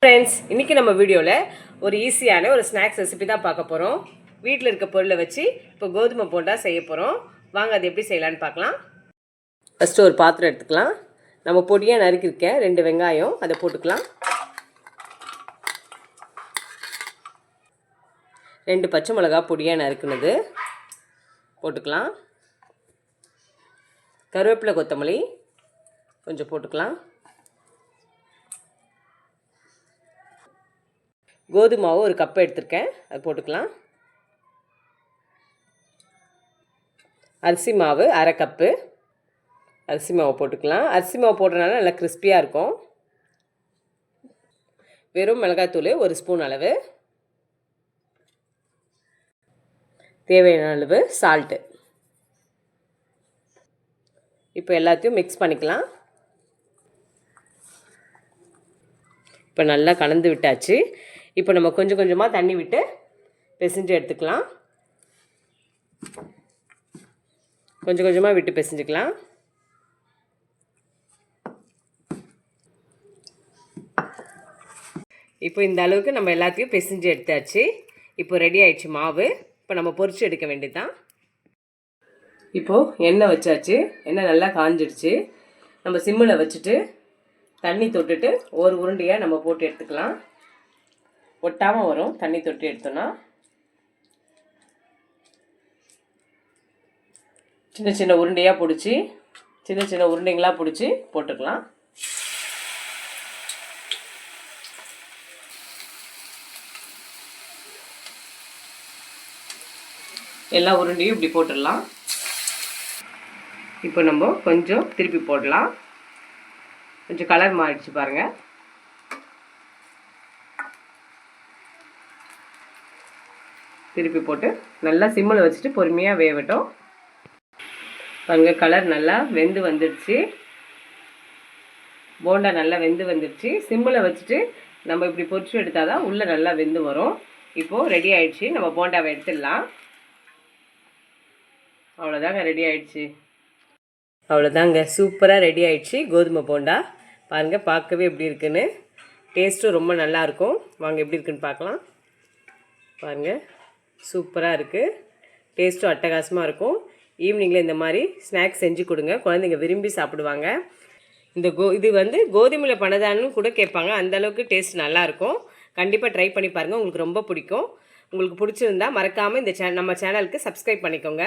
Friends, இன்றைக்கி நம்ம வீடியோவில் ஒரு ஈஸியான ஒரு ஸ்நாக்ஸ் ரெசிபி தான் பார்க்க போகிறோம். வீட்டில் இருக்க பொருளை வச்சு இப்போ கோதுமை போண்டா செய்ய போகிறோம். வாங்க அது எப்படி செய்யலான்னு பார்க்கலாம். ஃபஸ்ட்டு ஒரு பாத்திரம் எடுத்துக்கலாம். நம்ம பொடியாக நறுக்கிருக்கேன் 2 வெங்காயம், அதை போட்டுக்கலாம். 2 பச்சை மிளகா பொடியாக நறுக்குனது போட்டுக்கலாம். கருவேப்பிலை கொத்தமல்லி கொஞ்சம் போட்டுக்கலாம். கோதுமை மாவு ஒரு கப் எடுத்திருக்கேன், அது போட்டுக்கலாம். அரிசி மாவு அரை கப்பு அரிசி மாவு போட்டுக்கலாம். அரிசி மாவு போடுறதுனால நல்லா கிறிஸ்பியாக இருக்கும். வெறும் மிளகாய்த்தூள் 1 ஸ்பூன் அளவு, தேவையான அளவு சால்ட்டு. இப்போ எல்லாத்தையும் மிக்ஸ் பண்ணிக்கலாம். இப்போ நல்லா கலந்து விட்டாச்சு. இப்போ நம்ம கொஞ்சம் கொஞ்சமாக தண்ணி விட்டு பிசைஞ்சு எடுத்துக்கலாம். கொஞ்சம் கொஞ்சமாக விட்டு பிசைஞ்சுக்கலாம். இப்போ இந்த அளவுக்கு நம்ம எல்லாத்தையும் பிசைஞ்சு எடுத்தாச்சு. இப்போ ரெடி ஆயிடுச்சு மாவு. இப்போ நம்ம பொரிச்சு எடுக்க வேண்டியதுதான். இப்போது எண்ணெய் வச்சாச்சு. எண்ணெய் நல்லா காஞ்சிடுச்சு. நம்ம சிம்மில் வச்சுட்டு தண்ணி தொட்டுட்டு ஒரு உருண்டையாக நம்ம போட்டு எடுத்துக்கலாம். ஒட்டாமல் வரும் தண்ணி தொட்டு எடுத்தோன்னா. சின்ன சின்ன உருண்டையாக பிடிச்சி சின்ன சின்ன உருண்டைங்களாக பிடிச்சி போட்டுக்கலாம். எல்லா உருண்டையும் இப்படி போட்டுடலாம். இப்போ நம்ம கொஞ்சம் திருப்பி போடலாம். கொஞ்சம் கலர் மாறிடுச்சு பாருங்கள். திருப்பி போட்டு நல்லா சிம்மில் வச்சுட்டு பொறுமையாக வேகட்டும். பாருங்கள், கலர் நல்லா வெந்து வந்துடுச்சு. போண்டா நல்லா வெந்து வந்துடுச்சு. சிம்மில் வச்சுட்டு நம்ம இப்படி பொரிச்சு எடுத்தால் தான் உள்ளே நல்லா வெந்து வரும். இப்போது ரெடி ஆயிடுச்சு. நம்ம போண்டாவை எடுத்துடலாம். அவ்வளோதாங்க, ரெடி ஆயிடுச்சு. அவ்வளோதாங்க, சூப்பராக ரெடி ஆயிடுச்சு கோதுமை போண்டா. பாருங்கள், பார்க்கவே எப்படி இருக்குன்னு. டேஸ்ட்டும் ரொம்ப நல்லாயிருக்கும். வாங்க எப்படி இருக்குன்னு பார்க்கலாம். பாருங்கள், சூப்பராக இருக்குது. டேஸ்ட்டும் அட்டகாசமாக இருக்கும். ஈவினிங்கில் இந்த மாதிரி ஸ்நாக்ஸ் செஞ்சு கொடுங்க, குழந்தைங்க விரும்பி சாப்பிடுவாங்க. இந்த இது வந்து கோதுமையில் பண்ணதான்னு கூட கேட்பாங்க. அந்தளவுக்கு டேஸ்ட் நல்லாயிருக்கும். கண்டிப்பாக ட்ரை பண்ணி பாருங்கள், உங்களுக்கு ரொம்ப பிடிக்கும். உங்களுக்கு பிடிச்சிருந்தா மறக்காமல் இந்த நம்ம சேனலுக்கு சப்ஸ்கிரைப் பண்ணிக்கோங்க.